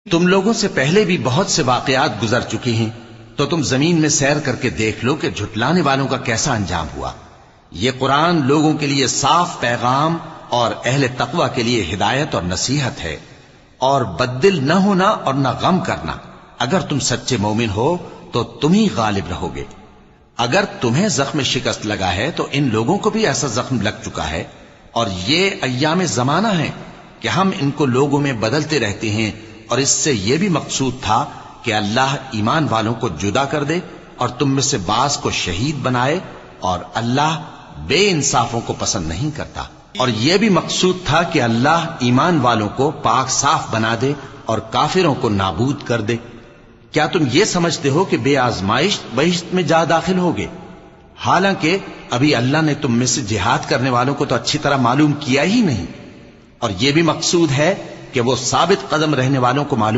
تم لوگوں سے پہلے بھی بہت سے واقعات گزر چکے ہیں، تو تم زمین میں سیر کر کے دیکھ لو کہ جھٹلانے والوں کا کیسا انجام ہوا۔ یہ قرآن لوگوں کے لیے صاف پیغام اور اہل تقوی کے لیے ہدایت اور نصیحت ہے، اور بددل نہ ہونا اور نہ غم کرنا۔ اگر تم سچے مومن ہو تو تم ہی غالب رہو گے۔ اگر تمہیں زخم شکست لگا ہے تو ان لوگوں کو بھی ایسا زخم لگ چکا ہے، اور یہ ایام زمانہ ہے کہ ہم ان کو لوگوں میں بدلتے رہتے ہیں، اور اس سے یہ بھی مقصود تھا کہ اللہ ایمان والوں کو جدا کر دے اور تم میں سے بعض کو شہید بنائے، اور اللہ بے انصافوں کو پسند نہیں کرتا۔ اور یہ بھی مقصود تھا کہ اللہ ایمان والوں کو پاک صاف بنا دے اور کافروں کو نابود کر دے۔ کیا تم یہ سمجھتے ہو کہ بے آزمائش بہشت میں جا داخل ہوگے؟ حالانکہ ابھی اللہ نے تم میں سے جہاد کرنے والوں کو تو اچھی طرح معلوم کیا ہی نہیں، اور یہ بھی مقصود ہے کہ وہ ثابت قدم رہنے والوں کو معلوم